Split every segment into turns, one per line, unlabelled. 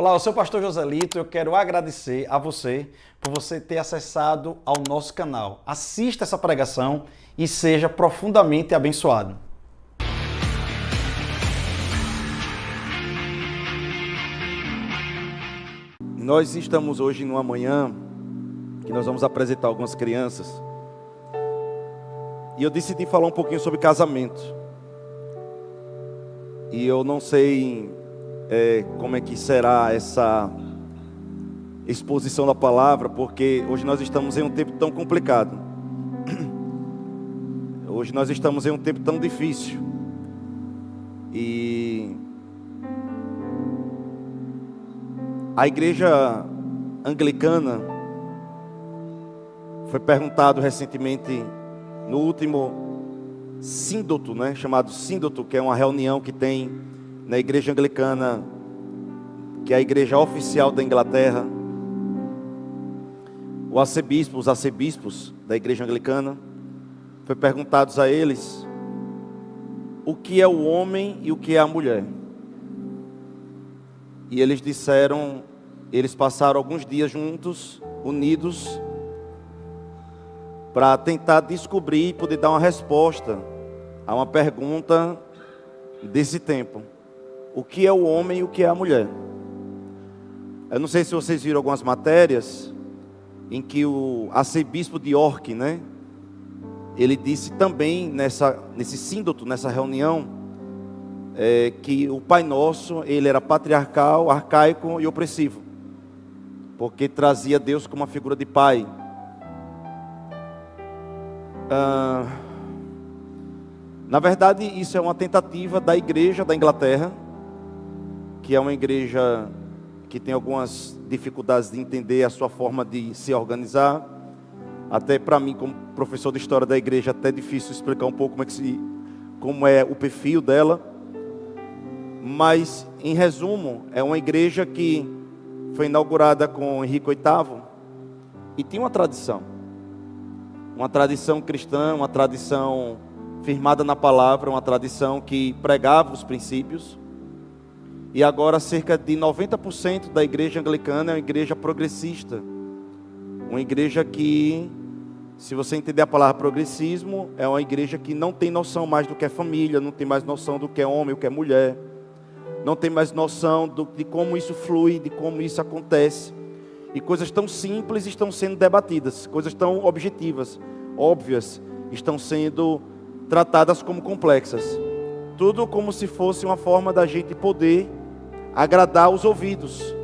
Olá, eu sou o pastor Joselito. Eu quero agradecer a você por você ter acessado ao nosso canal. Assista essa pregação e seja profundamente abençoado.
Nós estamos hoje numa manhã que nós vamos apresentar algumas crianças. E eu decidi falar um pouquinho sobre casamento. E eu não sei como é que será essa exposição da palavra, porque hoje nós estamos em um tempo tão complicado. Hoje nós estamos em um tempo tão difícil. E a igreja anglicana foi perguntado recentemente no último sínodo, chamado sínodo, que é uma reunião que tem na igreja anglicana, que é a igreja oficial da Inglaterra. Os arcebispos da igreja anglicana, foi perguntados a eles o que é o homem e o que é a mulher. E eles disseram, eles passaram alguns dias juntos, unidos, para tentar descobrir e poder dar uma resposta a uma pergunta desse tempo: o que é o homem e o que é a mulher? Eu não sei se vocês viram algumas matérias em que o arcebispo de York, ele disse também nesse sínodo, nessa reunião, que o Pai Nosso, ele era patriarcal, arcaico e opressivo, porque trazia Deus como uma figura de pai. Na verdade, isso é uma tentativa da igreja da Inglaterra, que é uma igreja que tem algumas dificuldades de entender a sua forma de se organizar. Até para mim, como professor de história da igreja, até difícil explicar um pouco como é o perfil dela. Mas, em resumo, é uma igreja que foi inaugurada com Henrique VIII e tinha uma tradição cristã, uma tradição firmada na palavra, uma tradição que pregava os princípios. E agora cerca de 90% da igreja anglicana é uma igreja progressista. Uma igreja que, se você entender a palavra progressismo, é uma igreja que não tem noção mais do que é família, não tem mais noção do que é homem, o que é mulher. Não tem mais noção de como isso flui, de como isso acontece. E coisas tão simples estão sendo debatidas, coisas tão objetivas, óbvias, estão sendo tratadas como complexas. Tudo como se fosse uma forma da gente poder agradar os ouvidos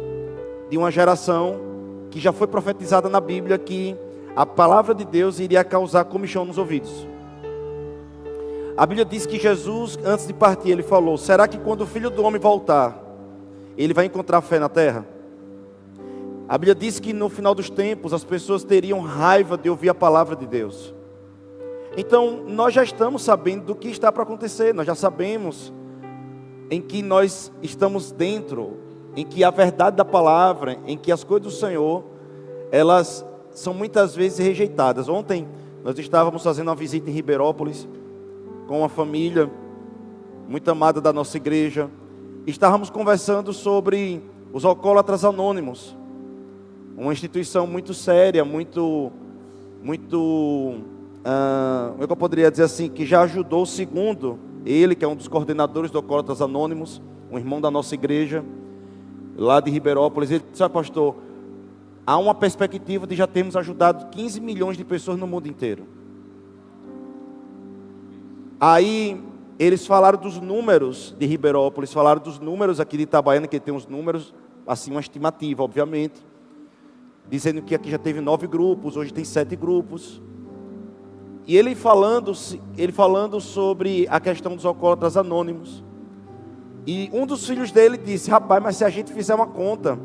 de uma geração que já foi profetizada na Bíblia que a palavra de Deus iria causar comichão nos ouvidos. A Bíblia diz que Jesus, antes de partir, ele falou: será que quando o Filho do Homem voltar, ele vai encontrar fé na terra? A Bíblia diz que no final dos tempos as pessoas teriam raiva de ouvir a palavra de Deus. Então nós já estamos sabendo do que está para acontecer, nós já sabemos em que nós estamos dentro, em que a verdade da palavra, em que as coisas do Senhor, elas são muitas vezes rejeitadas. Ontem nós estávamos fazendo uma visita em Ribeirópolis, com uma família muito amada da nossa igreja. Estávamos conversando sobre os Alcoólatras Anônimos, uma instituição muito séria, como é que eu poderia dizer assim, que já ajudou o segundo, ele que é um dos coordenadores do Alcoólatras Anônimos, um irmão da nossa igreja, lá de Ribeirópolis. Ele disse: pastor, há uma perspectiva de já termos ajudado 15 milhões de pessoas no mundo inteiro. Aí eles falaram dos números de Ribeirópolis, falaram dos números aqui de Itabaiana, que tem uns números, assim, uma estimativa, obviamente, dizendo que aqui já teve 9 grupos, hoje tem 7 grupos. E ele falando sobre a questão dos alcoólatras anônimos. E um dos filhos dele disse: rapaz, mas se a gente fizer uma conta,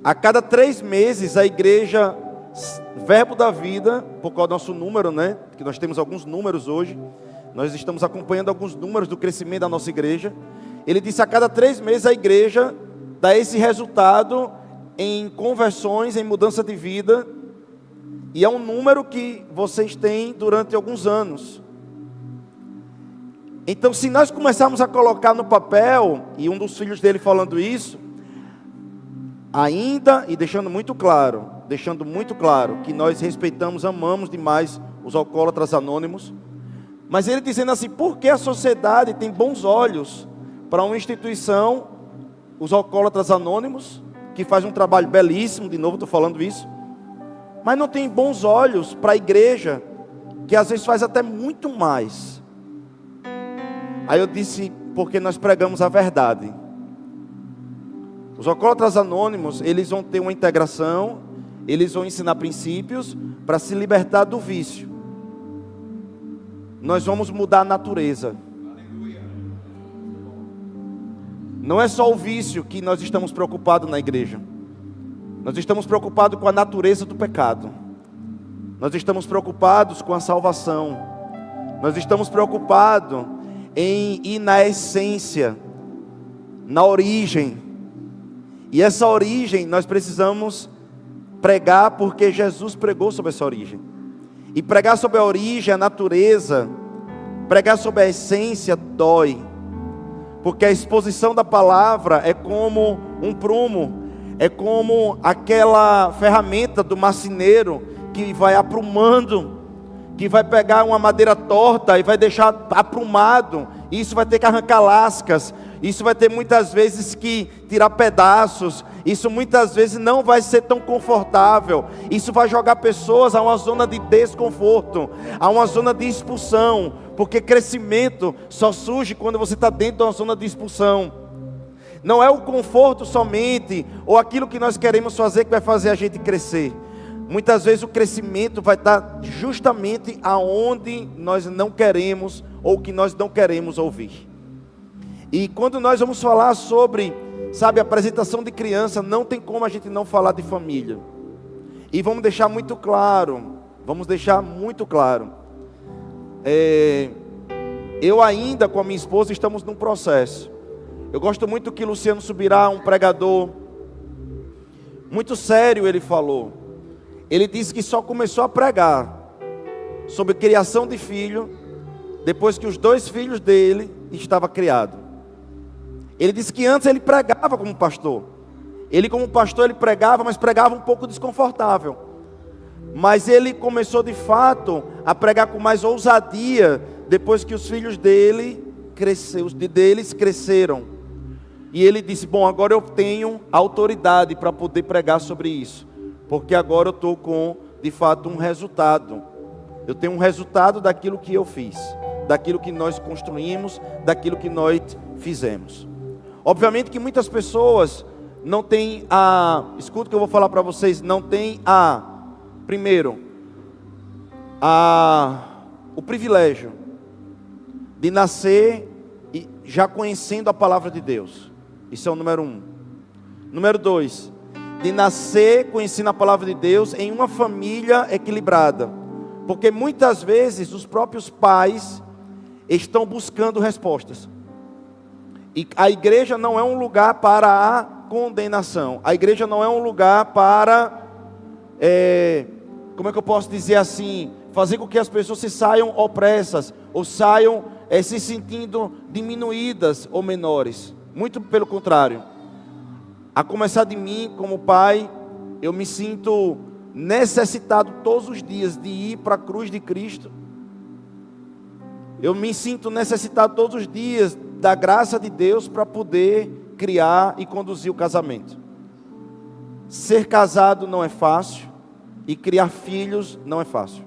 a cada 3 meses a igreja Verbo da Vida, por causa do nosso número, que nós temos alguns números hoje, nós estamos acompanhando alguns números do crescimento da nossa igreja. Ele disse: a cada 3 meses a igreja dá esse resultado em conversões, em mudança de vida. E é um número que vocês têm durante alguns anos. Então, se nós começarmos a colocar no papel, e um dos filhos dele falando isso, ainda e deixando muito claro que nós respeitamos, amamos demais os alcoólatras anônimos, mas ele dizendo assim, por que a sociedade tem bons olhos para uma instituição, os alcoólatras anônimos, que faz um trabalho belíssimo, de novo estou falando isso, mas não tem bons olhos para a igreja, que às vezes faz até muito mais. Aí eu disse, porque nós pregamos a verdade. Os alcoólatras anônimos, eles vão ter uma integração, eles vão ensinar princípios para se libertar do vício. Nós vamos mudar a natureza. Não é só o vício que nós estamos preocupados na igreja. Nós estamos preocupados com a natureza do pecado. Nós estamos preocupados com a salvação. Nós estamos preocupados em ir na essência, na origem. E essa origem nós precisamos pregar, porque Jesus pregou sobre essa origem. E pregar sobre a origem, a natureza, pregar sobre a essência dói. Porque a exposição da palavra é como um prumo, é como aquela ferramenta do marceneiro que vai aprumando, que vai pegar uma madeira torta e vai deixar aprumado. E isso vai ter que arrancar lascas, isso vai ter muitas vezes que tirar pedaços, isso muitas vezes não vai ser tão confortável, isso vai jogar pessoas a uma zona de desconforto, a uma zona de expulsão, porque crescimento só surge quando você está dentro de uma zona de expulsão. Não é o conforto somente, ou aquilo que nós queremos fazer que vai fazer a gente crescer. Muitas vezes o crescimento vai estar justamente aonde nós não queremos, ou que nós não queremos ouvir. E quando nós vamos falar sobre, sabe, apresentação de criança, não tem como a gente não falar de família. E vamos deixar muito claro, eu ainda com a minha esposa estamos num processo. Eu gosto muito que Luciano Subirá, um pregador muito sério, ele falou. Ele disse que só começou a pregar sobre criação de filho depois que os 2 filhos dele estavam criados. Ele disse que antes ele pregava como pastor. Ele como pastor ele pregava, mas pregava um pouco desconfortável. Mas ele começou de fato a pregar com mais ousadia depois que os filhos deles cresceram. E ele disse, bom, agora eu tenho autoridade para poder pregar sobre isso. Porque agora eu estou com, de fato, um resultado. Eu tenho um resultado daquilo que eu fiz, daquilo que nós construímos, daquilo que nós fizemos. Obviamente que muitas pessoas não têm escuta o que eu vou falar para vocês, não têm primeiro, o privilégio de nascer já conhecendo a palavra de Deus. Isso é o número 1. Número 2, de nascer conhecendo a palavra de Deus em uma família equilibrada. Porque muitas vezes os próprios pais estão buscando respostas. E a igreja não é um lugar para a condenação. A igreja não é um lugar para, como é que eu posso dizer assim, fazer com que as pessoas se saiam opressas, ou saiam se sentindo diminuídas ou menores. Muito pelo contrário. A começar de mim, como pai, eu me sinto necessitado todos os dias de ir para a cruz de Cristo. Eu me sinto necessitado todos os dias da graça de Deus para poder criar e conduzir o casamento. Ser casado não é fácil e criar filhos não é fácil.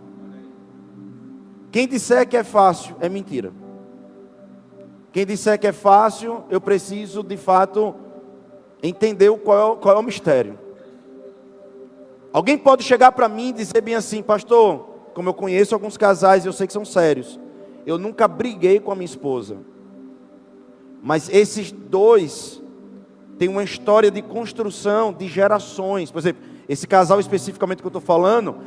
Quem disser que é fácil é mentira. Quem disser que é fácil, eu preciso de fato entender qual é o mistério. Alguém pode chegar para mim e dizer bem assim, pastor, como eu conheço alguns casais, eu sei que são sérios, eu nunca briguei com a minha esposa, mas esses 2 têm uma história de construção de gerações. Por exemplo, esse casal especificamente que eu estou falando,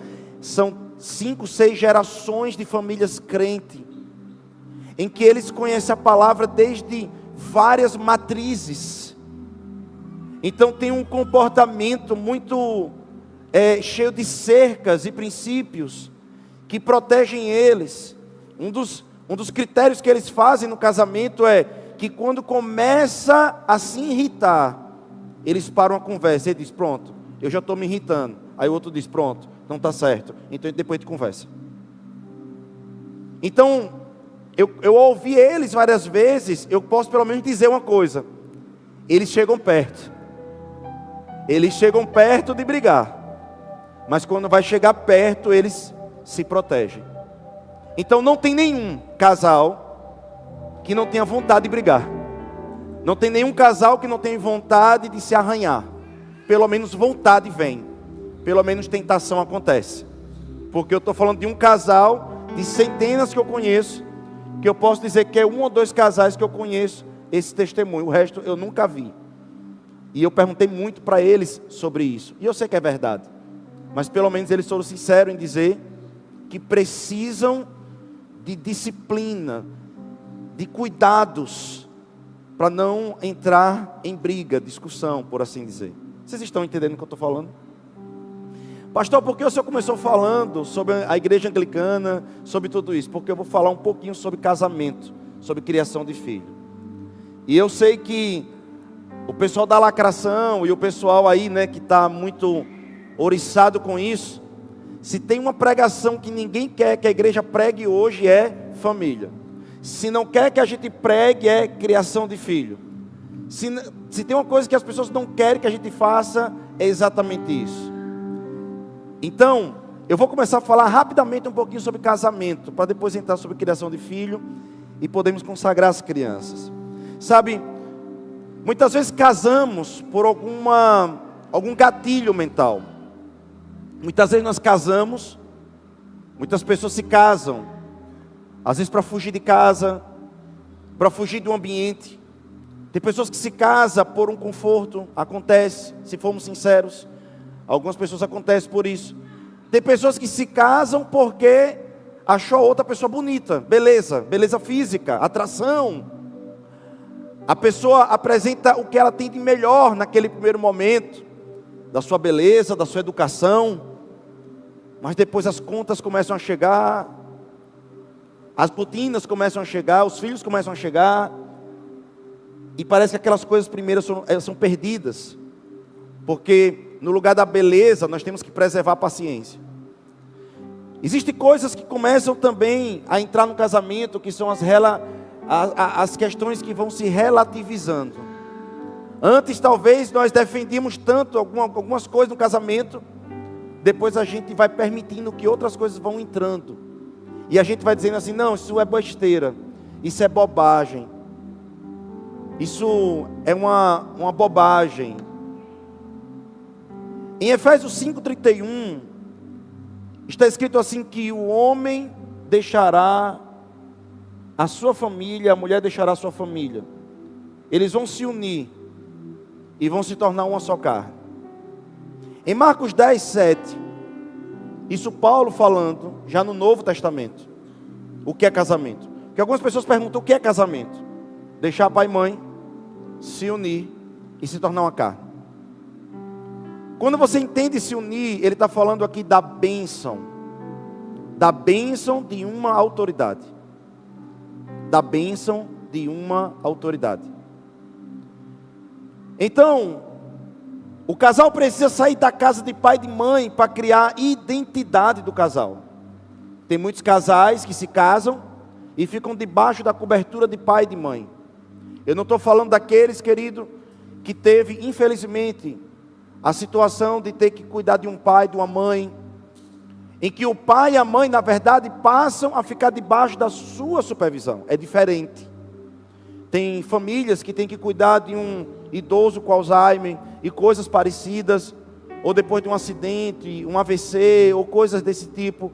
são 5, 6 gerações de famílias crentes, em que eles conhecem a palavra desde várias matrizes. Então tem um comportamento muito cheio de cercas e princípios que protegem eles. Um dos critérios que eles fazem no casamento é que quando começa a se irritar, eles param a conversa. Ele diz, pronto, eu já estou me irritando. Aí o outro diz, pronto, não está certo. Então depois a gente conversa. Então, eu ouvi eles várias vezes, eu posso pelo menos dizer uma coisa. Eles chegam perto. Eles chegam perto de brigar. Mas quando vai chegar perto, eles se protegem. Então não tem nenhum casal que não tenha vontade de brigar. Não tem nenhum casal que não tenha vontade de se arranhar. Pelo menos vontade vem. Pelo menos tentação acontece. Porque eu estou falando de um casal, de centenas que eu conheço, que eu posso dizer que é um ou dois casais que eu conheço esse testemunho. O resto eu nunca vi. E eu perguntei muito para eles sobre isso. E eu sei que é verdade. Mas pelo menos eles foram sinceros em dizer que precisam de disciplina, de cuidados, para não entrar em briga, discussão, por assim dizer. Vocês estão entendendo o que eu estou falando? Pastor, por que o senhor começou falando sobre a igreja anglicana, sobre tudo isso? Porque eu vou falar um pouquinho sobre casamento, sobre criação de filho. E eu sei que o pessoal da lacração e o pessoal aí, né, que está muito oriçado com isso, se tem uma pregação que ninguém quer que a igreja pregue hoje é família. Se não quer que a gente pregue é criação de filho. Se tem uma coisa que as pessoas não querem que a gente faça, é exatamente isso. Então, eu vou começar a falar rapidamente um pouquinho sobre casamento, para depois entrar sobre criação de filho e podemos consagrar as crianças. Sabe, muitas vezes casamos por algum gatilho mental. Muitas vezes nós casamos, muitas pessoas se casam, às vezes para fugir de casa, para fugir do ambiente. Tem pessoas que se casam por um conforto, acontece, se formos sinceros. Algumas pessoas acontece por isso. Tem pessoas que se casam porque achou outra pessoa bonita, beleza física, atração. A pessoa apresenta o que ela tem de melhor naquele primeiro momento, da sua beleza, da sua educação. Mas depois as contas começam a chegar, as botinas começam a chegar, os filhos começam a chegar. E parece que aquelas coisas primeiras são perdidas. Porque no lugar da beleza, nós temos que preservar a paciência. Existem coisas que começam também a entrar no casamento, que são as questões que vão se relativizando. Antes, talvez, nós defendíamos tanto algumas coisas no casamento, depois a gente vai permitindo que outras coisas vão entrando. E a gente vai dizendo assim, não, isso é besteira, isso é bobagem, isso é uma bobagem. Em Efésios 5:31, está escrito assim que o homem deixará a sua família, a mulher deixará a sua família. Eles vão se unir e vão se tornar uma só carne. Em Marcos 10:7, isso Paulo falando, já no Novo Testamento, o que é casamento? Porque algumas pessoas perguntam o que é casamento? Deixar pai e mãe, se unir e se tornar uma carne. Quando você entende se unir, ele está falando aqui da bênção de uma autoridade. Da bênção de uma autoridade. Então, o casal precisa sair da casa de pai e de mãe para criar identidade do casal. Tem muitos casais que se casam e ficam debaixo da cobertura de pai e de mãe. Eu não estou falando daqueles, querido, que teve, infelizmente, a situação de ter que cuidar de um pai, de uma mãe, em que o pai e a mãe, na verdade, passam a ficar debaixo da sua supervisão. É diferente. Tem famílias que têm que cuidar de um idoso com Alzheimer e coisas parecidas, ou depois de um acidente, um AVC, ou coisas desse tipo.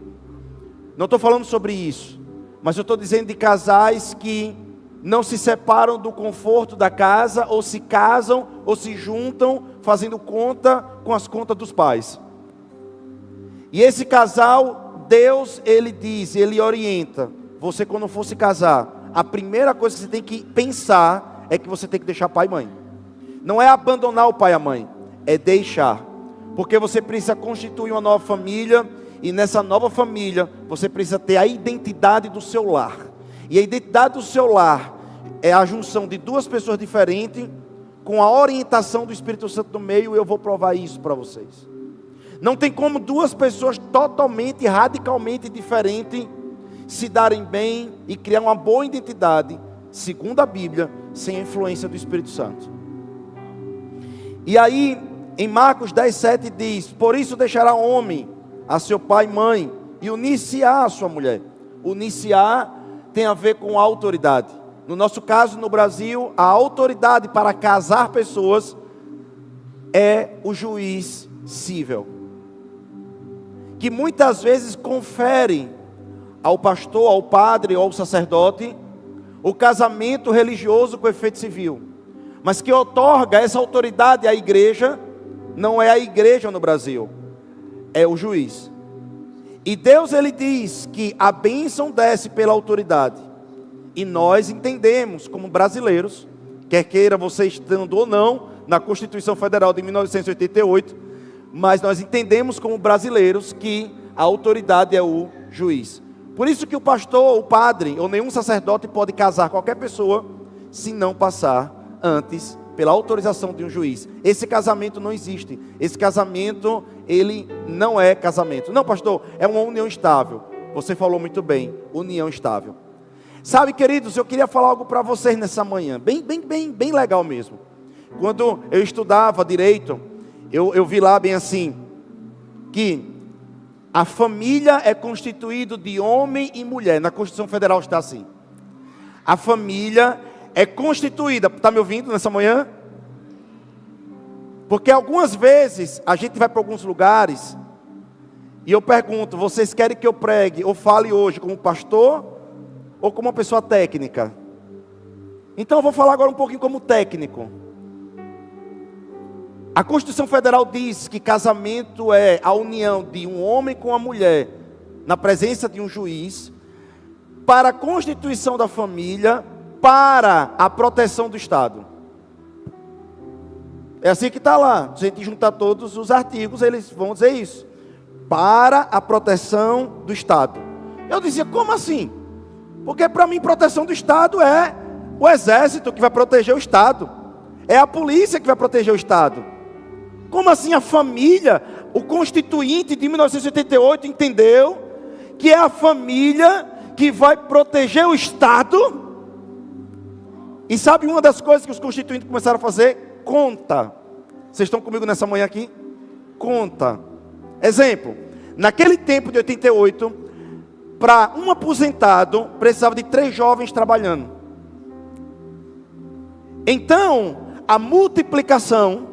Não estou falando sobre isso, mas eu estou dizendo de casais que não se separam do conforto da casa, ou se casam, ou se juntam, fazendo conta com as contas dos pais. E esse casal, Deus, Ele diz, Ele orienta, você quando for se casar, a primeira coisa que você tem que pensar, é que você tem que deixar pai e mãe. Não é abandonar o pai e a mãe, é deixar. Porque você precisa constituir uma nova família, e nessa nova família, você precisa ter a identidade do seu lar. E a identidade do seu lar é a junção de duas pessoas diferentes, com a orientação do Espírito Santo no meio. Eu vou provar isso para vocês. Não tem como duas pessoas totalmente, radicalmente diferentes se darem bem e criar uma boa identidade, segundo a Bíblia, sem a influência do Espírito Santo. E aí, em Marcos 10:7 diz: por isso deixará o homem a seu pai e mãe, e unir-se-á a sua mulher. Unir-se-á tem a ver com autoridade. No nosso caso, no Brasil, a autoridade para casar pessoas é o juiz civil, que muitas vezes confere ao pastor, ao padre ou ao sacerdote o casamento religioso com efeito civil, mas que outorga essa autoridade à igreja, não é a igreja no Brasil, é o juiz. E Deus, ele diz que a bênção desce pela autoridade, e nós entendemos como brasileiros, quer queira você estando ou não na Constituição Federal de 1988, mas nós entendemos como brasileiros que a autoridade é o juiz. Por isso que o pastor, o padre ou nenhum sacerdote pode casar qualquer pessoa se não passar antes pela autorização de um juiz. Esse casamento não existe. Esse casamento, ele não é casamento. Não, pastor, é uma união estável. Você falou muito bem, união estável. Sabe, queridos, eu queria falar algo para vocês nessa manhã, bem legal mesmo. Quando eu estudava direito, eu vi lá bem assim, que a família é constituída de homem e mulher. Na Constituição Federal está assim. A família é constituída, está me ouvindo nessa manhã? Porque algumas vezes a gente vai para alguns lugares e eu pergunto: vocês querem que eu pregue ou fale hoje como pastor ou como uma pessoa técnica? Então eu vou falar agora um pouquinho como técnico. A Constituição Federal diz que casamento é a união de um homem com uma mulher na presença de um juiz para a constituição da família, para a proteção do Estado. É assim que está lá. Se a gente juntar todos os artigos, eles vão dizer isso. Para a proteção do Estado. Eu dizia: como assim? Porque para mim proteção do Estado é o exército que vai proteger o Estado. É a polícia que vai proteger o Estado. Como assim a família? O Constituinte de 1988 entendeu que é a família que vai proteger o Estado. E sabe uma das coisas que os constituintes começaram a fazer? Conta. Vocês estão comigo nessa manhã aqui? Conta. Exemplo, naquele tempo de 88, para um aposentado, precisava de 3 jovens trabalhando. Então, a multiplicação,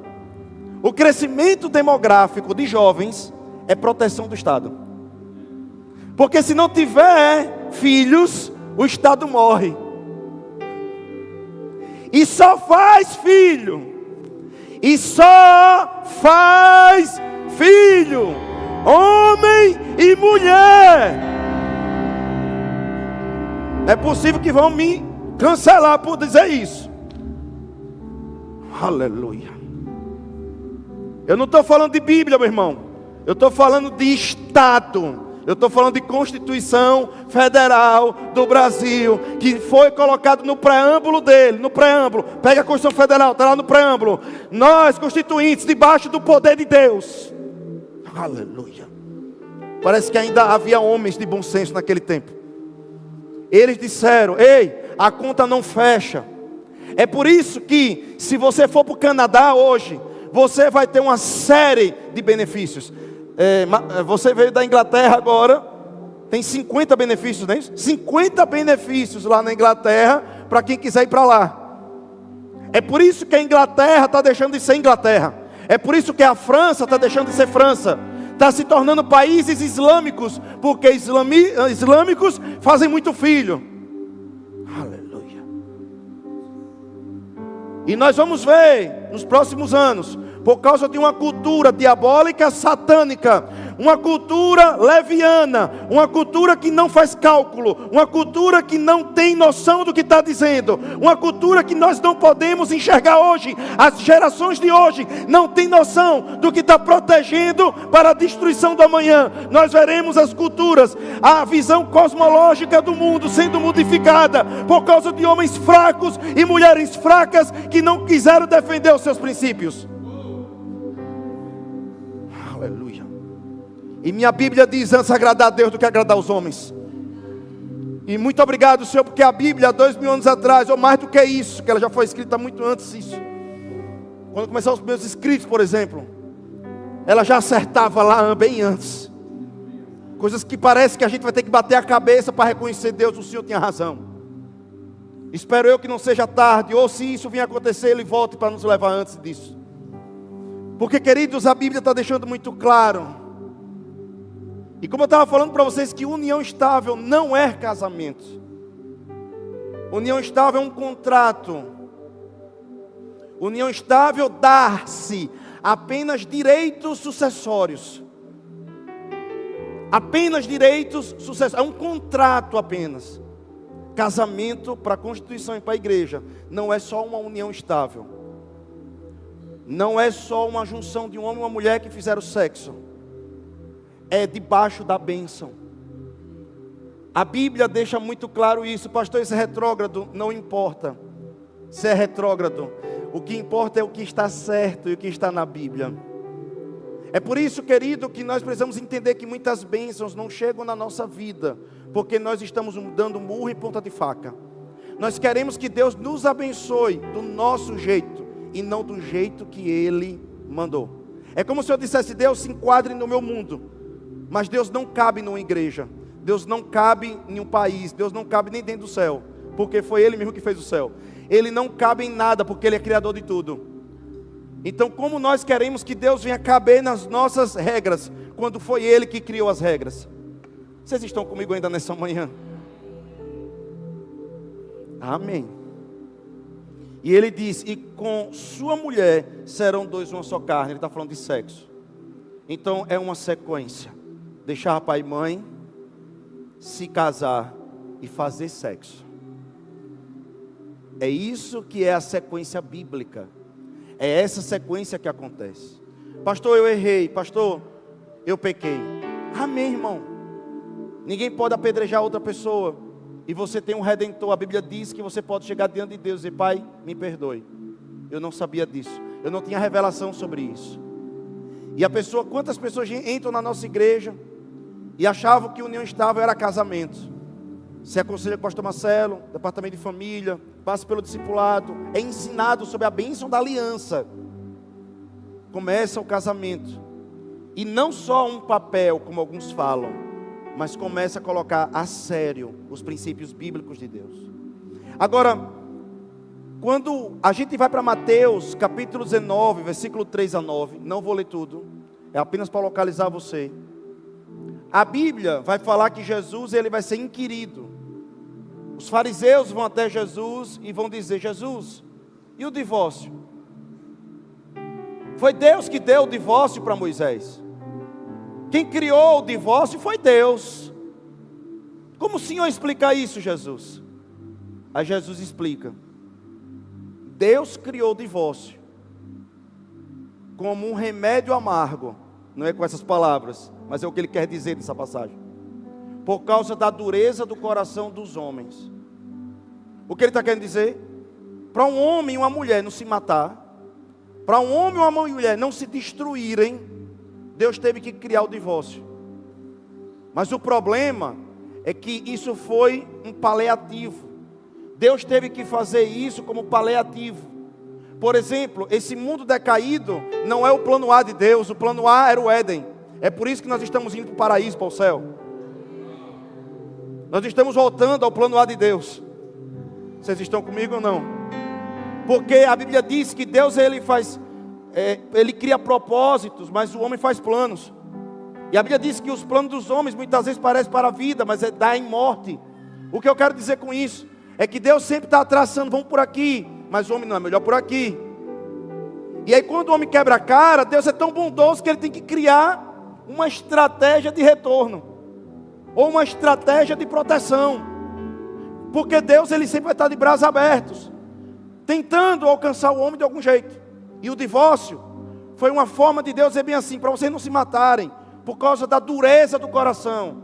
o crescimento demográfico de jovens é proteção do Estado. Porque se não tiver filhos, o Estado morre. E só faz filho. E só faz filho. Homem e mulher. É possível que vão me cancelar por dizer isso. Aleluia. Eu não estou falando de Bíblia, meu irmão. Eu estou falando de Estado. Eu estou falando de Constituição Federal do Brasil, que foi colocado no preâmbulo dele. No preâmbulo. Pega a Constituição Federal, está lá no preâmbulo. Nós, constituintes, debaixo do poder de Deus. Aleluia. Parece que ainda havia homens de bom senso naquele tempo. Eles disseram: ei, a conta não fecha. É por isso que, se você for para o Canadá hoje, você vai ter uma série de benefícios. Você veio da Inglaterra agora, tem 50 benefícios, não é isso? 50 benefícios lá na Inglaterra, para quem quiser ir para lá. É por isso que a Inglaterra está deixando de ser Inglaterra. É por isso que a França está deixando de ser França. Está se tornando países islâmicos, porque islâmicos fazem muito filho. Aleluia. E nós vamos ver nos próximos anos, por causa de uma cultura diabólica, satânica, uma cultura leviana, uma cultura que não faz cálculo, uma cultura que não tem noção do que está dizendo, uma cultura que nós não podemos enxergar hoje. As gerações de hoje não têm noção do que está protegendo para a destruição do amanhã. Nós veremos as culturas, a visão cosmológica do mundo sendo modificada por causa de homens fracos e mulheres fracas que não quiseram defender os seus princípios. Aleluia. E minha Bíblia diz: antes agradar a Deus do que agradar os homens. E muito obrigado, Senhor, porque a Bíblia, 2000 anos atrás, ou mais do que isso, que ela já foi escrita muito antes disso. Quando começaram os primeiros escritos, por exemplo, ela já acertava lá bem antes. Coisas que parece que a gente vai ter que bater a cabeça para reconhecer Deus, o Senhor tinha razão. Espero eu que não seja tarde, ou se isso vier acontecer, Ele volte para nos levar antes disso. Porque, queridos, a Bíblia está deixando muito claro. E como eu estava falando para vocês, que união estável não é casamento. União estável é um contrato. União estável dá-se apenas direitos sucessórios. Apenas direitos sucessórios. É um contrato apenas. Casamento para a Constituição e para a igreja não é só uma união estável. Não é só uma junção de um homem e uma mulher que fizeram sexo. É debaixo da bênção. A Bíblia deixa muito claro isso. Pastor, isso é retrógrado? Não importa se é retrógrado. O que importa é o que está certo e o que está na Bíblia. É por isso, querido, que nós precisamos entender que muitas bênçãos não chegam na nossa vida, porque nós estamos dando murro em ponta de faca. Nós queremos que Deus nos abençoe do nosso jeito e não do jeito que Ele mandou. É como se eu dissesse: Deus, se enquadre no meu mundo. Mas Deus não cabe numa igreja, Deus não cabe em um país, Deus não cabe nem dentro do céu, porque foi Ele mesmo que fez o céu. Ele não cabe em nada, porque Ele é criador de tudo. Então, como nós queremos que Deus venha caber nas nossas regras, quando foi Ele que criou as regras? Vocês estão comigo ainda nessa manhã? Amém. E Ele diz: e com sua mulher serão dois uma só carne. Ele está falando de sexo. Então é uma sequência. Deixar pai e mãe, se casar e fazer sexo. É isso que é a sequência bíblica. É essa sequência que acontece. Pastor, eu errei. Pastor, eu pequei. Amém, irmão. Ninguém pode apedrejar outra pessoa. E você tem um Redentor. A Bíblia diz que você pode chegar diante de Deus e dizer: Pai, me perdoe. Eu não sabia disso. Eu não tinha revelação sobre isso. E a pessoa, quantas pessoas entram na nossa igreja e achavam que união estável era casamento. Se aconselha com o pastor Marcelo, departamento de família, passa pelo discipulado, é ensinado sobre a bênção da aliança. Começa o casamento. E não só um papel, como alguns falam, mas começa a colocar a sério os princípios bíblicos de Deus. Agora, quando a gente vai para Mateus, capítulo 19, versículo 3 a 9, não vou ler tudo, é apenas para localizar você. A Bíblia vai falar que Jesus, ele vai ser inquirido. Os fariseus vão até Jesus e vão dizer: Jesus, e o divórcio? Foi Deus que deu o divórcio para Moisés. Quem criou o divórcio foi Deus. Como o Senhor explica isso, Jesus? Aí Jesus explica: Deus criou o divórcio como um remédio amargo. Não é com essas palavras, mas é o que ele quer dizer nessa passagem. Por causa da dureza do coração dos homens. O que ele está querendo dizer? Para um homem e uma mulher não se matar, para um homem e uma mulher não se destruírem, Deus teve que criar o divórcio. Mas o problema é que isso foi um paliativo. Deus teve que fazer isso como paliativo. Por exemplo, esse mundo decaído não é o plano A de Deus. O plano A era o Éden. É por isso que nós estamos indo para o paraíso, para o céu. Nós estamos voltando ao plano A de Deus. Vocês estão comigo ou não? Porque a Bíblia diz que Deus, ele cria propósitos, mas o homem faz planos. E a Bíblia diz que os planos dos homens muitas vezes parecem para a vida, mas dá em morte. O que eu quero dizer com isso é que Deus sempre está traçando: vamos por aqui, mas o homem não, é melhor por aqui. E aí quando o homem quebra a cara, Deus é tão bondoso que ele tem que criar uma estratégia de retorno, ou uma estratégia de proteção, porque Deus ele sempre vai estar de braços abertos, tentando alcançar o homem de algum jeito. E o divórcio foi uma forma de Deus dizer bem assim, para vocês não se matarem, por causa da dureza do coração.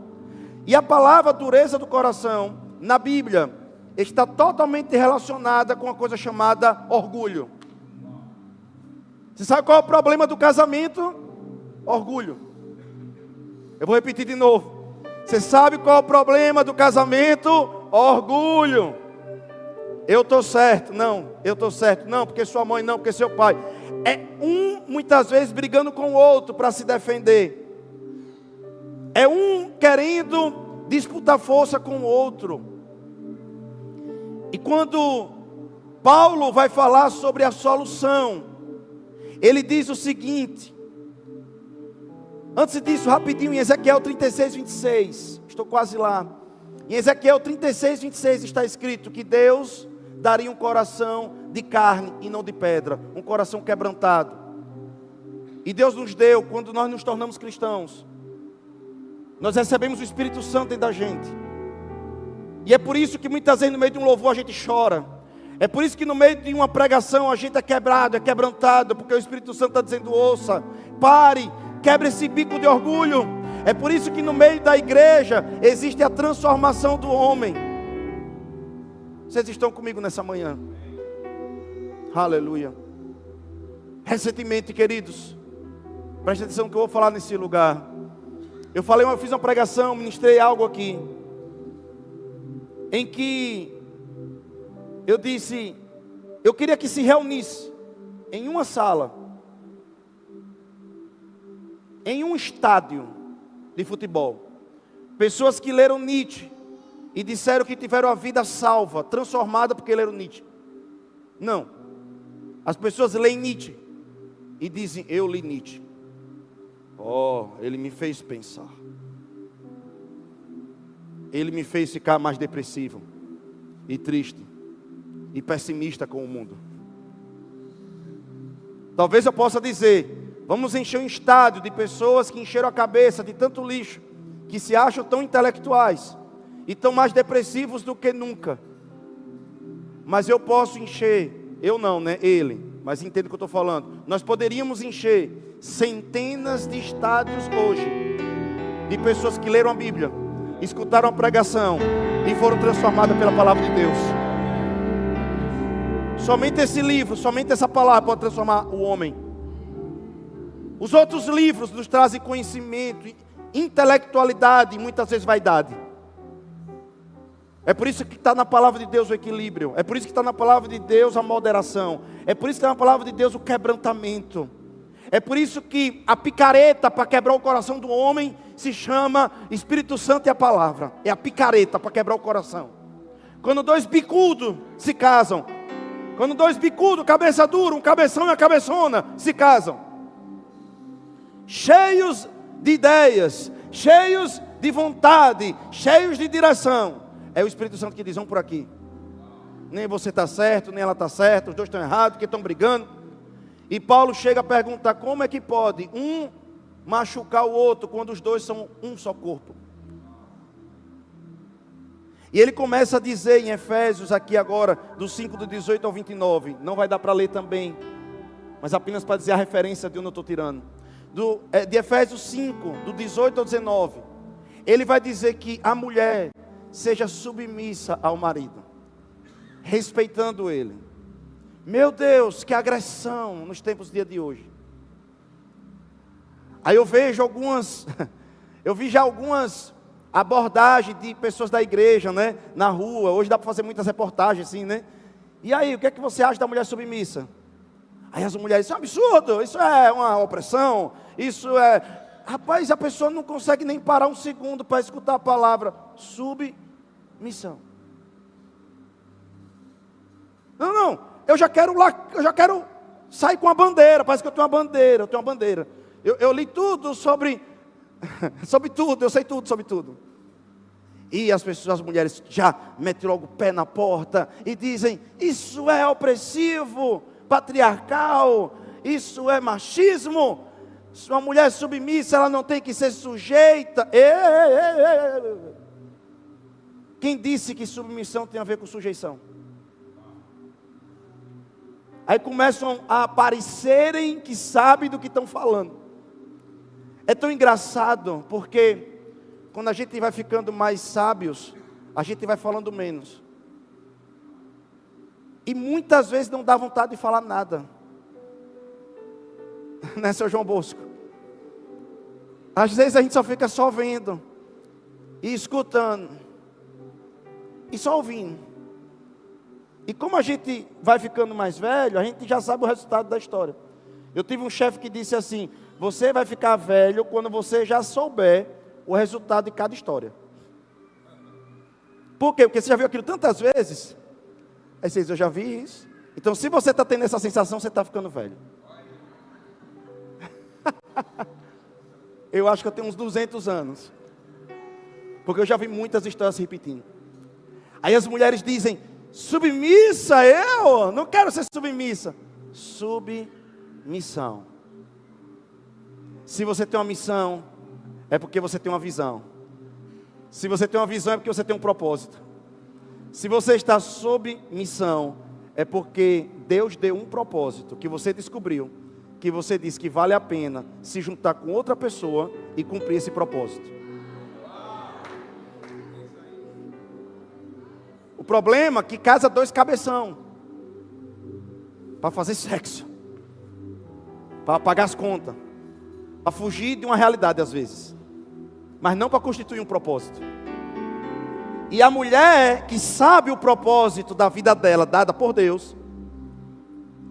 E a palavra dureza do coração, na Bíblia, está totalmente relacionada com uma coisa chamada orgulho. Você sabe qual é o problema do casamento? Orgulho. Eu vou repetir de novo. Você sabe qual é o problema do casamento? Orgulho. Eu estou certo, não. Eu estou certo, não, porque sua mãe, não, porque seu pai. É muitas vezes, brigando com o outro para se defender. É querendo disputar força com o outro. E quando Paulo vai falar sobre a solução, ele diz o seguinte. Antes disso, rapidinho, em Ezequiel 36, 26. Estou quase lá. Em Ezequiel 36, 26 está escrito que Deus daria um coração de carne e não de pedra. Um coração quebrantado. E Deus nos deu, quando nós nos tornamos cristãos, nós recebemos o Espírito Santo dentro da gente. E é por isso que muitas vezes no meio de um louvor a gente chora. É por isso que no meio de uma pregação a gente é quebrado, é quebrantado, porque o Espírito Santo está dizendo, ouça, pare, quebre esse bico de orgulho. É por isso que no meio da igreja existe a transformação do homem. Vocês estão comigo nessa manhã? Aleluia. Recentemente, queridos, preste atenção que eu vou falar nesse lugar. Eu fiz uma pregação, ministrei algo aqui, em que eu disse, eu queria que se reunisse em uma sala, em um estádio de futebol, pessoas que leram Nietzsche e disseram que tiveram a vida salva, transformada porque leram Nietzsche. Não, as pessoas leem Nietzsche e dizem, eu li Nietzsche. Oh, ele me fez pensar. Ele me fez ficar mais depressivo e triste e pessimista com o mundo. Talvez eu possa dizer, vamos encher um estádio de pessoas que encheram a cabeça de tanto lixo, que se acham tão intelectuais e tão mais depressivos do que nunca. Mas eu posso encher, eu não, né? Ele, mas entende o que eu estou falando. Nós poderíamos encher centenas de estádios hoje, de pessoas que leram a Bíblia, escutaram a pregação e foram transformadas pela palavra de Deus. Somente esse livro, somente essa palavra pode transformar o homem. Os outros livros nos trazem conhecimento, intelectualidade e muitas vezes vaidade. É por isso que está na palavra de Deus o equilíbrio. É por isso que está na palavra de Deus a moderação. É por isso que está na palavra de Deus o quebrantamento. É por isso que a picareta para quebrar o coração do homem se chama Espírito Santo e a palavra. É a picareta para quebrar o coração. Quando dois bicudos se casam, quando dois bicudos, cabeça dura, um cabeção e uma cabeçona se casam, cheios de ideias, cheios de vontade, cheios de direção, é o Espírito Santo que diz, vamos por aqui. Nem você está certo, nem ela está certa, os dois estão errados, porque estão brigando. E Paulo chega a perguntar, como é que pode um machucar o outro, quando os dois são um só corpo? E ele começa a dizer em Efésios, aqui agora, do 5, do 18 ao 29, não vai dar para ler também, mas apenas para dizer a referência de onde eu estou tirando. De Efésios 5, do 18 ao 19, ele vai dizer que a mulher seja submissa ao marido, respeitando ele. Meu Deus, que agressão nos tempos do dia de hoje. Aí eu vejo eu vi já algumas abordagens de pessoas da igreja, né, na rua. Hoje dá para fazer muitas reportagens assim, né? E aí, o que é que você acha da mulher submissa? Aí as mulheres, isso é um absurdo, isso é uma opressão, isso é... Rapaz, a pessoa não consegue nem parar um segundo para escutar a palavra submissão. Não. Eu já quero sair com a bandeira. Parece que eu tenho uma bandeira. Eu li tudo sobre tudo, eu sei tudo sobre tudo. E as mulheres já metem logo o pé na porta e dizem, isso é opressivo, patriarcal, isso é machismo. Uma mulher submissa, ela não tem que ser sujeita. Ei, ei, ei, ei. Quem disse que submissão tem a ver com sujeição? Aí começam a aparecerem que sabem do que estão falando. É tão engraçado, porque quando a gente vai ficando mais sábios, a gente vai falando menos. E muitas vezes não dá vontade de falar nada. Né, seu João Bosco? Às vezes a gente só fica só vendo, e escutando, e só ouvindo. E como a gente vai ficando mais velho, a gente já sabe o resultado da história. Eu tive um chefe que disse assim: você vai ficar velho quando você já souber o resultado de cada história. Por quê? Porque você já viu aquilo tantas vezes. Aí você diz: eu já vi isso. Então se você está tendo essa sensação, você está ficando velho. Eu acho que eu tenho uns 200 anos. Porque eu já vi muitas histórias se repetindo. Aí as mulheres dizem: submissa, eu não quero ser submissa. Submissão. Se você tem uma missão, é porque você tem uma visão. Se você tem uma visão, é porque você tem um propósito. Se você está sob missão, é porque Deus deu um propósito que você descobriu, que você disse que vale a pena se juntar com outra pessoa e cumprir esse propósito. O problema é que casa dois cabeção para fazer sexo, para pagar as contas, para fugir de uma realidade às vezes, mas não para constituir um propósito. E a mulher que sabe o propósito da vida dela, dada por Deus,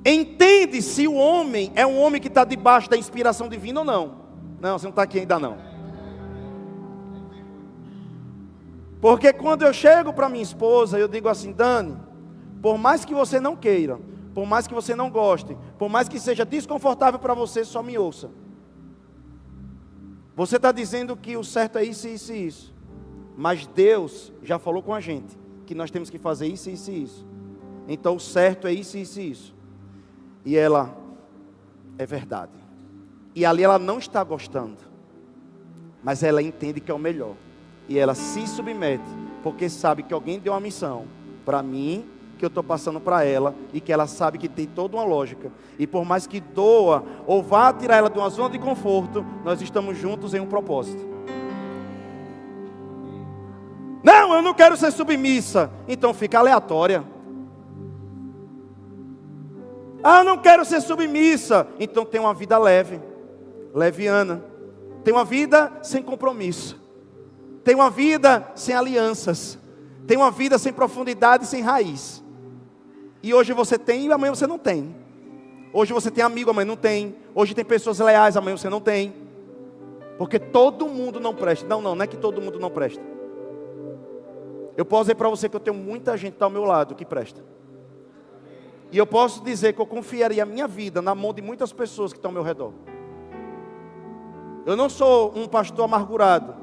entende se o homem é um homem que está debaixo da inspiração divina ou não. Não, você não está aqui ainda não. Porque quando eu chego para minha esposa, eu digo assim: Dani, por mais que você não queira, por mais que você não goste, por mais que seja desconfortável para você, só me ouça. Você está dizendo que o certo é isso, isso e isso. Mas Deus já falou com a gente que nós temos que fazer isso, isso e isso. Então o certo é isso, isso e isso. E ela: é verdade. E ali ela não está gostando, mas ela entende que é o melhor. E ela se submete, porque sabe que alguém deu uma missão para mim, que eu estou passando para ela, e que ela sabe que tem toda uma lógica. E por mais que doa, ou vá tirar ela de uma zona de conforto, nós estamos juntos em um propósito. Não, eu não quero ser submissa. Então fica aleatória. Ah, eu não quero ser submissa. Então tem uma vida leve, leviana. Tem uma vida sem compromisso. Tem uma vida sem alianças. Tem uma vida sem profundidade e sem raiz. E hoje você tem e amanhã você não tem. Hoje você tem amigo, amanhã não tem. Hoje tem pessoas leais, amanhã você não tem. Porque todo mundo não presta. Não é que todo mundo não presta. Eu posso dizer para você que eu tenho muita gente que está ao meu lado que presta. E eu posso dizer que eu confiaria a minha vida na mão de muitas pessoas que estão ao meu redor. Eu não sou um pastor amargurado,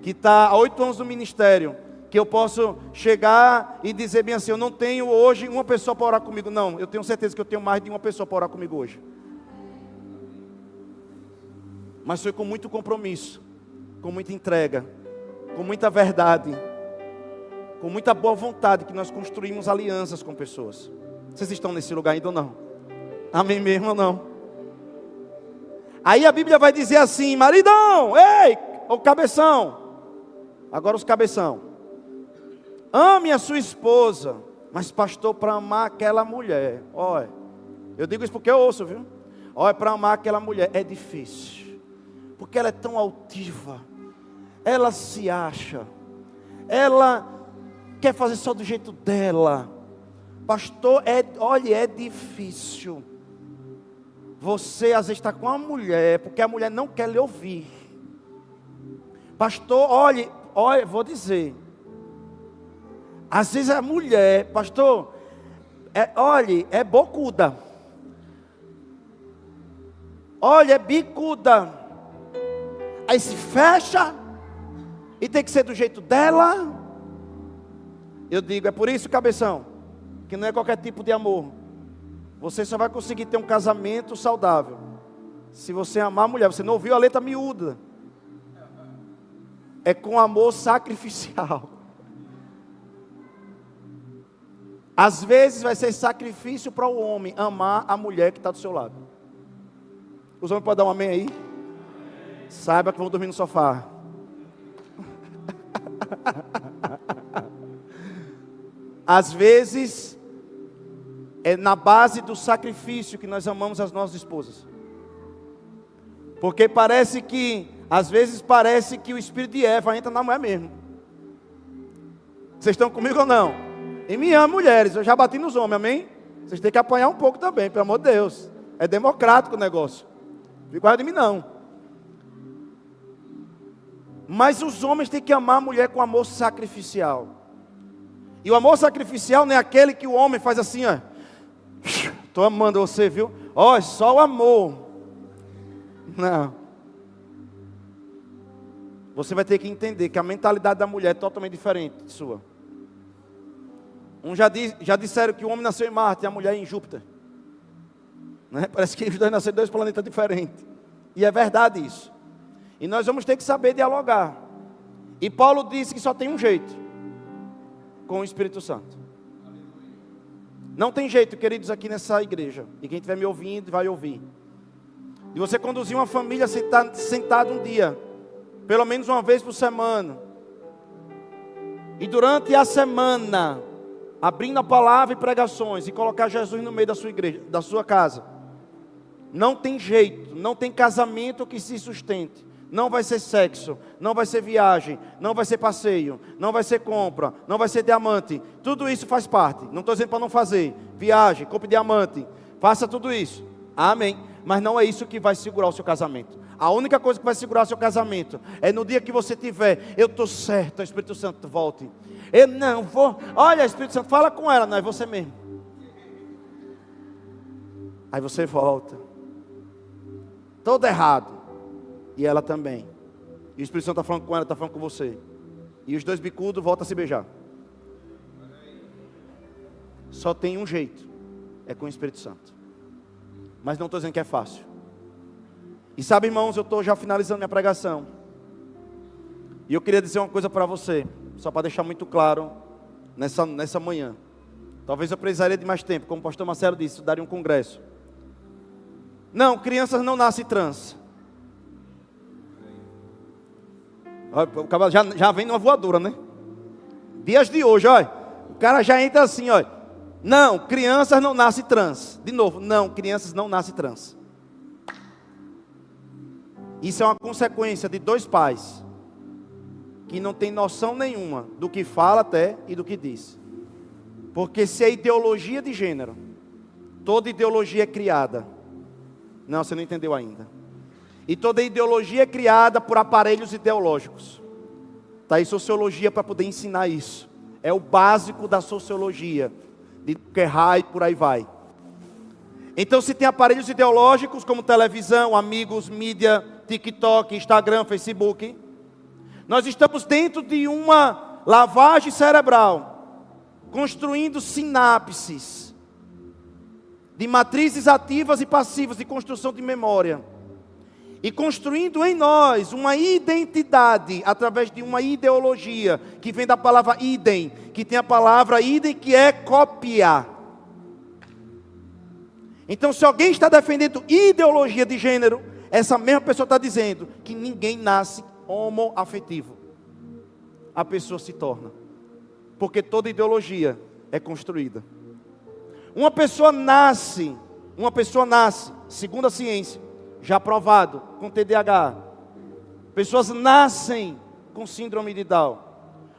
que está há 8 anos no ministério, que eu posso chegar e dizer bem assim: eu não tenho hoje uma pessoa para orar comigo. Não, eu tenho certeza que eu tenho mais de uma pessoa para orar comigo hoje. Mas foi com muito compromisso, com muita entrega, com muita verdade, com muita boa vontade que nós construímos alianças com pessoas. Vocês estão nesse lugar ainda ou não? Amém mesmo ou não? Aí a Bíblia vai dizer assim: maridão, ei, o cabeção. Agora os cabeção. Ame a sua esposa. Mas pastor, para amar aquela mulher, olha, eu digo isso porque eu ouço, viu? Olha, para amar aquela mulher é difícil. Porque ela é tão altiva. Ela se acha. Ela quer fazer só do jeito dela. Pastor, olha, é difícil. Você às vezes está com uma mulher, porque a mulher não quer lhe ouvir. Pastor, olha, vou dizer. Às vezes a mulher, pastor, é bocuda. Olha, é bicuda. Aí se fecha e tem que ser do jeito dela. Eu digo: é por isso, cabeção, que não é qualquer tipo de amor. Você só vai conseguir ter um casamento saudável Se você amar a mulher, você não ouviu a letra miúda. É com amor sacrificial. Às vezes vai ser sacrifício para o homem amar a mulher que está do seu lado. Os homens podem dar um amém aí? Saiba que vão dormir no sofá. Às vezes é na base do sacrifício que nós amamos as nossas esposas. Porque às vezes parece que o espírito de Eva entra na mulher mesmo. Vocês estão comigo ou não? E me amam, mulheres, eu já bati nos homens, amém? Vocês têm que apanhar um pouco também, pelo amor de Deus. É democrático o negócio. Não fica guarda de mim não. Mas os homens têm que amar a mulher com amor sacrificial. E o amor sacrificial não é aquele que o homem faz assim, ó. Estou amando você, viu? Ó, é só o amor. Não. Você vai ter que entender que a mentalidade da mulher é totalmente diferente de sua. Já disseram que o homem nasceu em Marte e a mulher em Júpiter. Né? Parece que os dois nasceram em dois planetas diferentes. E é verdade isso. E nós vamos ter que saber dialogar. E Paulo disse que só tem um jeito. Com o Espírito Santo. Não tem jeito, queridos, aqui nessa igreja. E quem estiver me ouvindo, vai ouvir. De você conduzir uma família sentado um dia. Pelo menos uma vez por semana. E durante a semana, abrindo a palavra e pregações, e colocar Jesus no meio da sua igreja, da sua casa. Não tem jeito, não tem casamento que se sustente. Não vai ser sexo, não vai ser viagem, não vai ser passeio, não vai ser compra, não vai ser diamante. Tudo isso faz parte. Não estou dizendo para não fazer. Viagem, compre diamante, faça tudo isso. Amém. Mas não é isso que vai segurar o seu casamento. A única coisa que vai segurar o seu casamento é no dia que você tiver, eu estou certo, o Espírito Santo volte. Eu não vou, olha, Espírito Santo, fala com ela, não é você mesmo. Aí você volta. Todo errado. E ela também. E o Espírito Santo está falando com ela, está falando com você. E os dois bicudos voltam a se beijar. Só tem um jeito. É com o Espírito Santo. Mas não estou dizendo que é fácil. E sabe, irmãos, eu estou já finalizando minha pregação. E eu queria dizer uma coisa para você. Só para deixar muito claro nessa manhã. Talvez eu precisaria de mais tempo. Como o pastor Marcelo disse, eu daria um congresso. Não, crianças não nascem trans. O cara já vem numa voadora, né? Dias de hoje, olha. O cara já entra assim, olha. Não, crianças não nascem trans. De novo, não, crianças não nascem trans. Isso é uma consequência de dois pais que não tem noção nenhuma do que fala até e do que diz. Porque se é ideologia de gênero, toda ideologia é criada. Não, você não entendeu ainda. E toda ideologia é criada por aparelhos ideológicos. Está aí sociologia para poder ensinar isso. É o básico da sociologia. De que raio, por aí vai. Então se tem aparelhos ideológicos como televisão, amigos, mídia, TikTok, Instagram, Facebook. Nós estamos dentro de uma lavagem cerebral. Construindo sinapses. De matrizes ativas e passivas de construção de memória. E construindo em nós uma identidade através de uma ideologia que vem da palavra idem, que tem a palavra idem que é copiar. Então se alguém está defendendo ideologia de gênero, essa mesma pessoa está dizendo que ninguém nasce homoafetivo. A pessoa se torna. Porque toda ideologia é construída. Uma pessoa nasce, segundo a ciência, já provado, com TDAH. Pessoas nascem com síndrome de Down.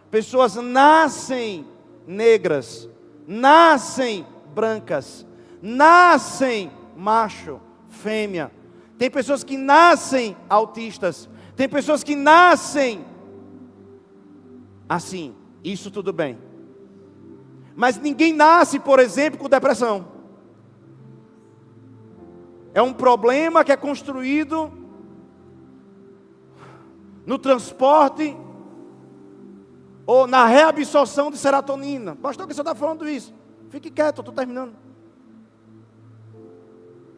Pessoas nascem negras. Nascem brancas. Nascem macho, fêmea. Tem pessoas que nascem autistas. Tem pessoas que nascem assim. Isso tudo bem. Mas ninguém nasce, por exemplo, com depressão. É um problema que é construído no transporte ou na reabsorção de serotonina. Pastor, que você está falando isso? Fique quieto, eu estou terminando.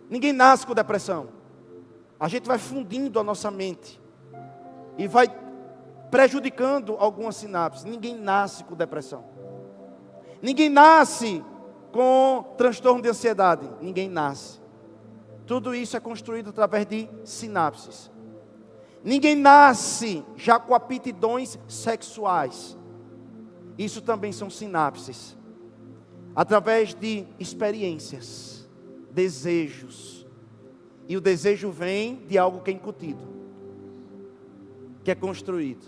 Ninguém nasce com depressão. a gente vai fundindo a nossa mente e vai prejudicando algumas sinapses. Ninguém nasce com depressão. Ninguém nasce com transtorno de ansiedade. Ninguém nasce. Tudo isso é construído através de sinapses. Ninguém nasce já com aptidões sexuais. Isso também são sinapses. Através de experiências, desejos. E o desejo vem de algo que é incutido, que é construído,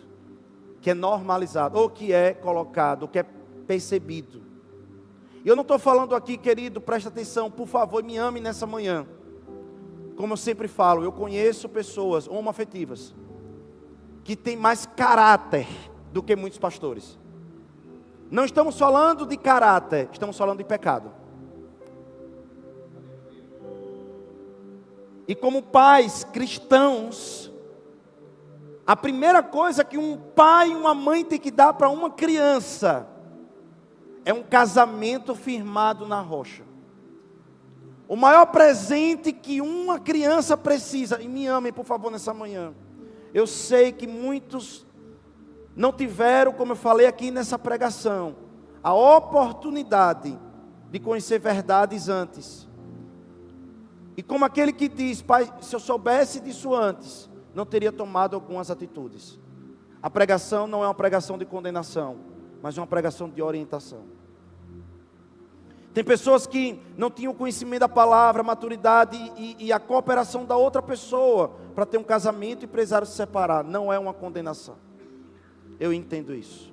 que é normalizado, ou que é colocado, ou que é percebido. E eu não estou falando aqui, querido, presta atenção, por favor, me ame nessa manhã. Como eu sempre falo, eu conheço pessoas homoafetivas que têm mais caráter do que muitos pastores. Não estamos falando de caráter, estamos falando de pecado. E como pais cristãos, a primeira coisa que um pai e uma mãe tem que dar para uma criança é um casamento firmado na rocha. O maior presente que uma criança precisa, e me amem por favor nessa manhã, eu sei que muitos não tiveram, como eu falei aqui nessa pregação, a oportunidade de conhecer verdades antes. E como aquele que diz, pai, se eu soubesse disso antes, não teria tomado algumas atitudes. A pregação não é uma pregação de condenação, mas uma pregação de orientação. Tem pessoas que não tinham conhecimento da palavra, maturidade e a cooperação da outra pessoa para ter um casamento e precisaram se separar. Não é uma condenação. Eu entendo isso.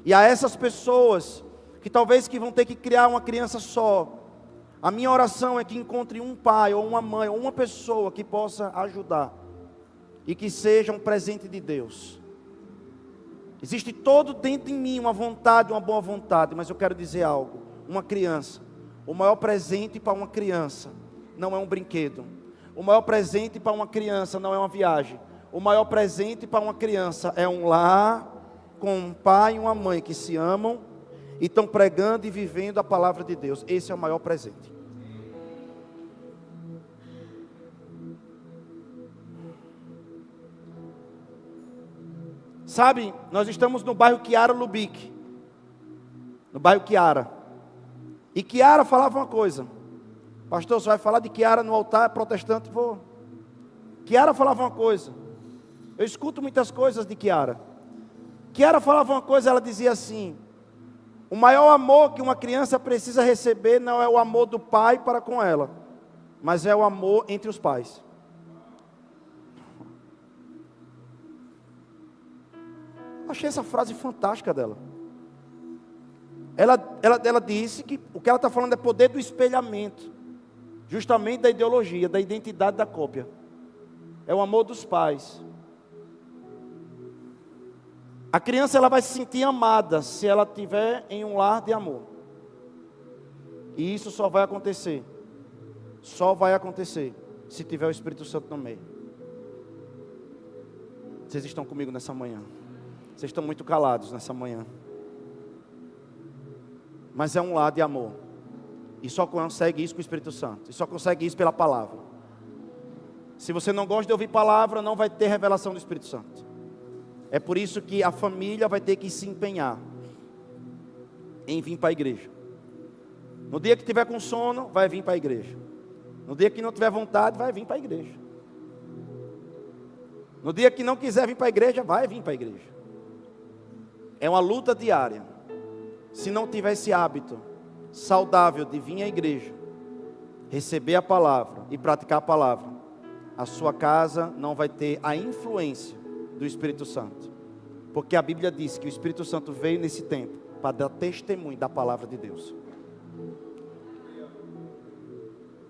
E a essas pessoas que talvez que vão ter que criar uma criança só, a minha oração é que encontre um pai ou uma mãe ou uma pessoa que possa ajudar e que seja um presente de Deus. Existe todo dentro de mim uma vontade, uma boa vontade, mas eu quero dizer algo. Uma criança, o maior presente para uma criança não é um brinquedo. O maior presente para uma criança não é uma viagem. O maior presente para uma criança é um lar com um pai e uma mãe que se amam e estão pregando e vivendo a palavra de Deus. Esse é o maior presente. Sabe, nós estamos no bairro Chiara Lubick. No bairro Chiara. E Chiara falava uma coisa. Pastor, você vai falar de Chiara no altar protestante? Vou. Chiara falava uma coisa. Eu escuto muitas coisas de Chiara. Chiara falava uma coisa, ela dizia assim: o maior amor que uma criança precisa receber não é o amor do pai para com ela, mas é o amor entre os pais. Achei essa frase fantástica dela. Ela disse que o que ela está falando é poder do espelhamento, justamente da ideologia, da identidade da cópia. É o amor dos pais. A criança ela vai se sentir amada se ela estiver em um lar de amor. E isso só vai acontecer se tiver o Espírito Santo no meio. Vocês estão comigo nessa manhã? Vocês estão muito calados nessa manhã. Mas é um lar de amor. E só consegue isso com o Espírito Santo. E só consegue isso pela palavra. Se você não gosta de ouvir palavra, não vai ter revelação do Espírito Santo. É por isso que a família vai ter que se empenhar em vir para a igreja. No dia que tiver com sono, vai vir para a igreja. No dia que não tiver vontade, vai vir para a igreja. No dia que não quiser vir para a igreja, vai vir para a igreja. É uma luta diária. Se não tiver esse hábito saudável de vir à igreja, receber a palavra e praticar a palavra, a sua casa não vai ter a influência do Espírito Santo. Porque a Bíblia diz que o Espírito Santo veio nesse tempo para dar testemunho da palavra de Deus.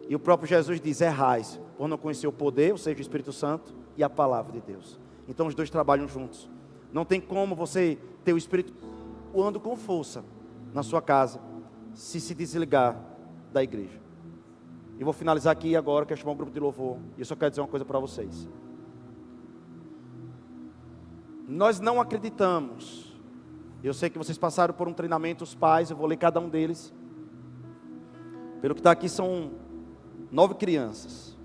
E o próprio Jesus diz: errais por não conhecer o poder, ou seja, o Espírito Santo, e a palavra de Deus. Então os dois trabalham juntos. Não tem como você ter o Espírito atuando com força na sua casa se desligar da igreja. E vou finalizar aqui agora, quero chamar um grupo de louvor. E eu só quero dizer uma coisa para vocês. Nós não acreditamos. Eu sei que vocês passaram por um treinamento, os pais, eu vou ler cada um deles. Pelo que está aqui são 9 crianças.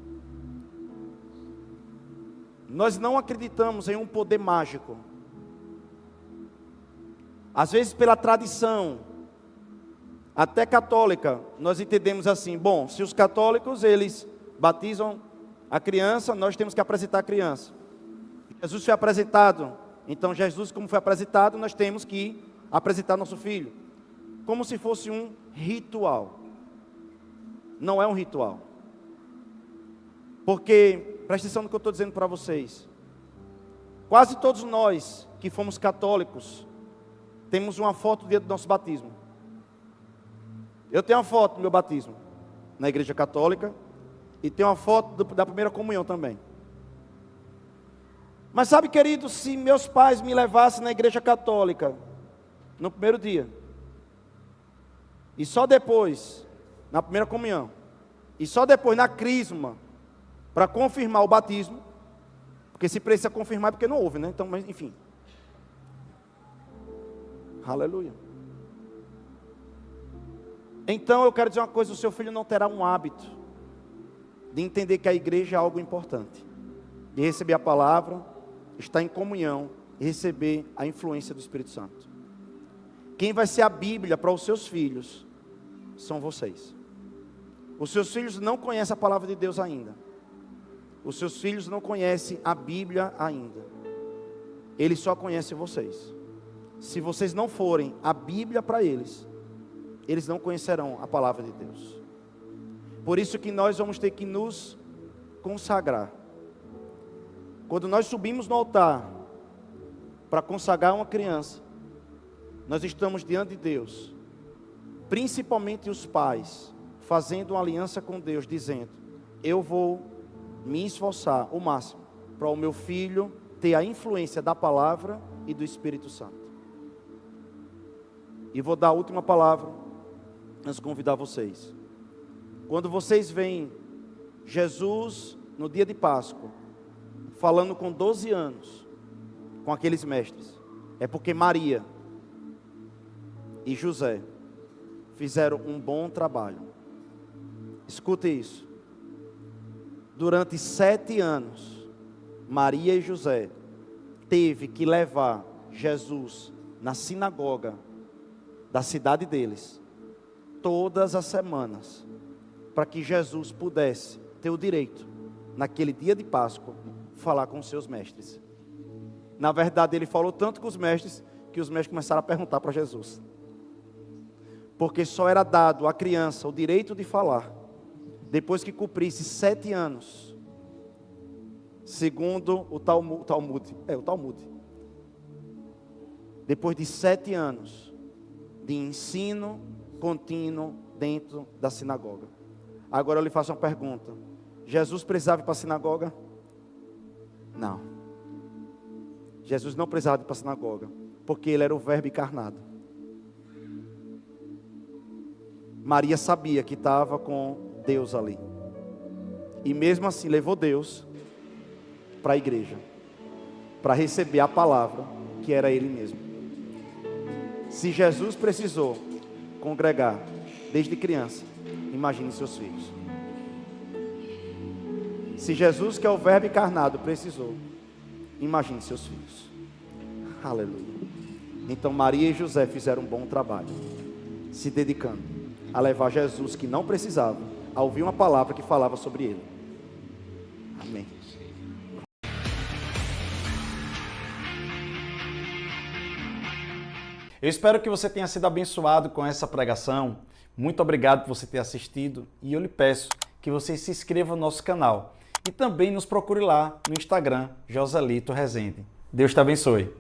Nós não acreditamos em um poder mágico. Às vezes, pela tradição, até católica, nós entendemos assim: bom, se os católicos eles batizam a criança, nós temos que apresentar a criança. Jesus foi apresentado, então Jesus, como foi apresentado, nós temos que apresentar nosso filho, como se fosse um ritual. Não é um ritual, porque, presta atenção no que eu estou dizendo para vocês, quase todos nós que fomos católicos, temos uma foto do dia do nosso batismo. Eu tenho uma foto do meu batismo, na igreja católica, e tenho uma foto da primeira comunhão também. Mas sabe, querido, se meus pais me levassem na igreja católica, no primeiro dia, e só depois, na primeira comunhão, e só depois na crisma, para confirmar o batismo, porque se precisa confirmar é porque não houve, né? Então, mas enfim. Aleluia. Então eu quero dizer uma coisa: o seu filho não terá um hábito de entender que a igreja é algo importante, de receber a palavra, estar em comunhão e receber a influência do Espírito Santo. Quem vai ser a Bíblia para os seus filhos são vocês. Os seus filhos não conhecem a palavra de Deus ainda. Os seus filhos não conhecem a Bíblia ainda. Eles só conhecem vocês. Se vocês não forem a Bíblia para eles, eles não conhecerão a palavra de Deus. Por isso que nós vamos ter que nos consagrar. Quando nós subimos no altar para consagrar uma criança, nós estamos diante de Deus, principalmente os pais, fazendo uma aliança com Deus, dizendo: eu vou me esforçar o máximo para o meu filho ter a influência da palavra e do Espírito Santo. E vou dar a última palavra antes de convidar vocês. Quando vocês veem Jesus no dia de Páscoa, falando com 12 anos, com aqueles mestres, é porque Maria e José fizeram um bom trabalho. Escute isso. Durante 7 anos, Maria e José teve que levar Jesus na sinagoga da cidade deles, todas as semanas, para que Jesus pudesse ter o direito, naquele dia de Páscoa, falar com os seus mestres. Na verdade, ele falou tanto com os mestres, que os mestres começaram a perguntar para Jesus. Porque só era dado à criança o direito de falar depois que cumprisse 7 anos, segundo o Talmud. Depois de 7 anos de ensino contínuo dentro da sinagoga. Agora eu lhe faço uma pergunta: Jesus precisava ir para a sinagoga? Não. Jesus não precisava ir para a sinagoga, porque ele era o Verbo encarnado. Maria sabia que estava com Deus ali, e mesmo assim levou Deus para a igreja, para receber a palavra que era Ele mesmo. Se Jesus precisou congregar desde criança, imagine seus filhos. Se Jesus, que é o Verbo encarnado, precisou, imagine seus filhos. Aleluia. Então Maria e José fizeram um bom trabalho, se dedicando a levar Jesus, que não precisava, a ouvir uma palavra que falava sobre ele. Amém.
Eu espero que você tenha sido abençoado com essa pregação. Muito obrigado por você ter assistido. E eu lhe peço que você se inscreva no nosso canal. E também nos procure lá no Instagram, Joselito Rezende. Deus te abençoe.